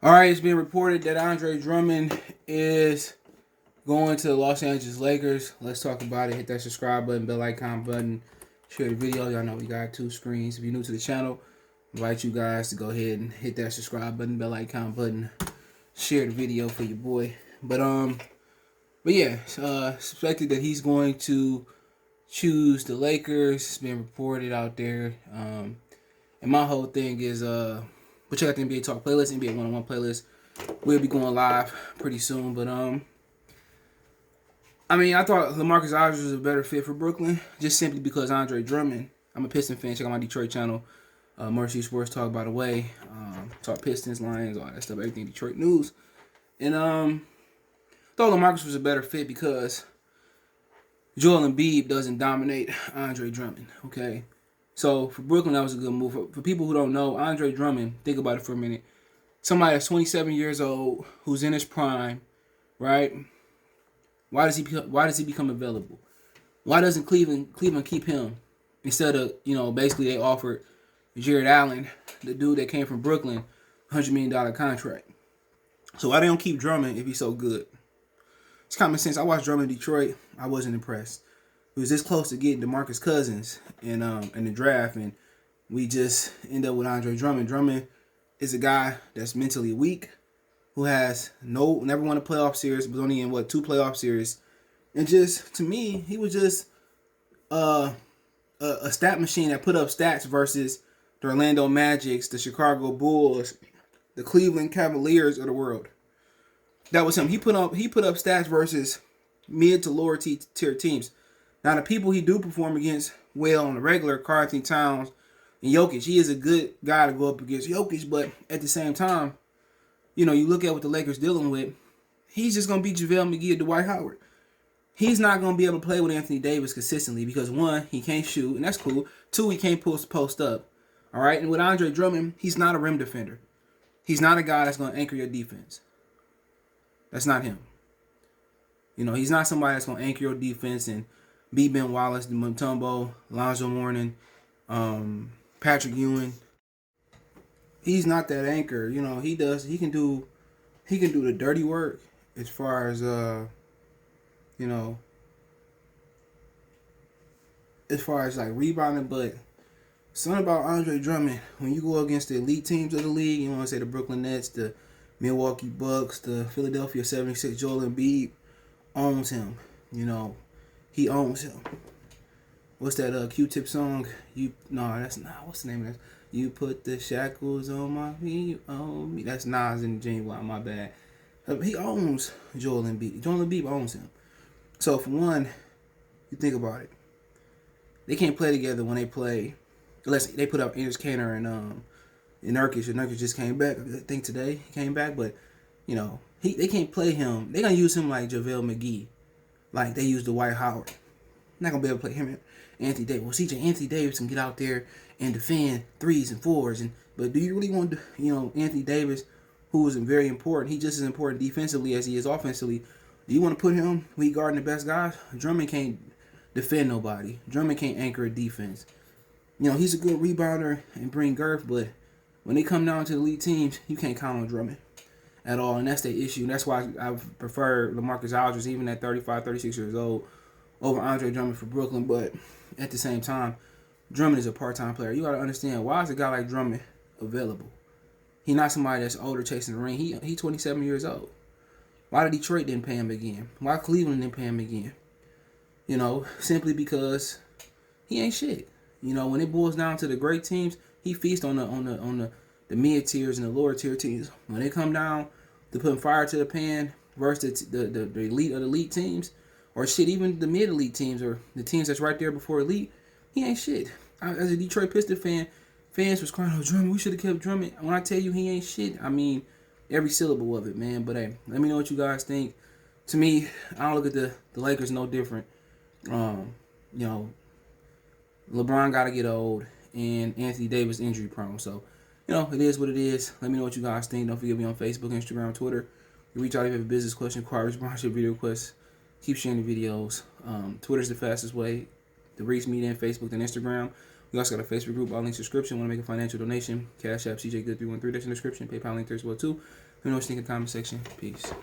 All right, it's been reported that Andre Drummond is going to the Los Angeles Lakers. Let's talk about it. Hit that subscribe button, bell icon button, share the video. Y'all know we got two screens. If you're new to the channel, I invite you guys to go ahead and hit that subscribe button, bell icon button, share the video for your boy. But yeah, suspected that he's going to choose the Lakers. It's been reported out there. And my whole thing is but check out the NBA Talk playlist, NBA 101 playlist. We'll be going live pretty soon. But I thought LaMarcus Aldridge was a better fit for Brooklyn, just simply because Andre Drummond. I'm a Piston fan. Check out my Detroit channel, Mercy Sports Talk, by the way. Talk Pistons, Lions, all that stuff, everything Detroit news. And thought LaMarcus was a better fit because Joel Embiid doesn't dominate Andre Drummond. Okay. So for Brooklyn, that was a good move. For people who don't know, Andre Drummond, think about it for a minute. Somebody that's 27 years old, who's in his prime, right? Why does he become available? Why doesn't Cleveland keep him instead of, basically they offered Jared Allen, the dude that came from Brooklyn, $100 million contract. So why they don't keep Drummond if he's so good? It's common sense. I watched Drummond in Detroit. I wasn't impressed. He was this close to getting DeMarcus Cousins in the draft, and we just end up with Andre Drummond. Drummond is a guy that's mentally weak, who has never won a playoff series, was only in two playoff series, and just to me, he was just a stat machine that put up stats versus the Orlando Magics, the Chicago Bulls, the Cleveland Cavaliers of the world. That was him. He put up stats versus mid to lower tier teams. Now, the people he do perform against well on the regular, Karl-Anthony Towns and Jokic, he is a good guy to go up against Jokic, but at the same time, you look at what the Lakers dealing with, he's just going to be JaVale McGee or Dwight Howard. He's not going to be able to play with Anthony Davis consistently because, one, he can't shoot, and that's cool. Two, he can't post up. All right? And with Andre Drummond, he's not a rim defender. He's not a guy that's going to anchor your defense. That's not him. He's not somebody that's going to anchor your defense and be Ben Wallace, Mutombo, Lonzo Mourning, Patrick Ewing. He's not that anchor. He can do the dirty work as far as like rebounding, but something about Andre Drummond, when you go against the elite teams of the league, you want to say the Brooklyn Nets, the Milwaukee Bucks, the Philadelphia 76, Joel Embiid owns him. He owns him. What's that Q-Tip song? That's not. What's the name of that? You put the shackles on my feet, you own me. That's Nas and James Watt, my bad. He owns Joel Embiid. Joel Embiid owns him. So for one, you think about it. They can't play together when they play, unless they put up Enes Kanter and Nurkic. And Nurkic just came back. I think today he came back, but they can't play him. They're gonna use him like JaVale McGee. Like they used Dwight Howard. Not going to be able to play him and Anthony Davis. Well, CJ Anthony Davis can get out there and defend threes and fours. But do you really want Anthony Davis, who is very important, he's just as important defensively as he is offensively. Do you want to put him when he guarding the best guys? Drummond can't defend nobody. Drummond can't anchor a defense. He's a good rebounder and bring girth, but when they come down to the elite teams, you can't count on Drummond at all, and that's the issue. And that's why I prefer LaMarcus Aldridge, even at 35, 36 years old, over Andre Drummond for Brooklyn. But at the same time, Drummond is a part-time player. You got to understand, why is a guy like Drummond available? He's not somebody that's older chasing the ring. He 27 years old. Why did Detroit didn't pay him again? Why Cleveland didn't pay him again? Simply because he ain't shit. When it boils down to the great teams, he feasts on the mid tiers and the lower tier teams. When they come down to putting fire to the pan versus the elite of the elite teams, or shit, even the mid elite teams or the teams that's right there before elite, he ain't shit. As a Detroit Pistons fan, fans was crying, "Oh, Drummond, we should have kept Drummond." When I tell you he ain't shit, I mean every syllable of it, man. But hey, let me know what you guys think. To me, I don't look at the Lakers no different. LeBron got to get old, and Anthony Davis injury prone. So, it is what it is. Let me know what you guys think. Don't forget me on Facebook, Instagram, Twitter. You reach out if you have a business question, inquiries, sponsorship, video requests. Keep sharing the videos. Twitter's the fastest way to reach me, then Facebook, then Instagram. We also got a Facebook group, all links in the description. Want to make a financial donation? Cash App CJ Good 313 that's in the description. PayPal link there as well too. Let me know what you think in the comment section. Peace.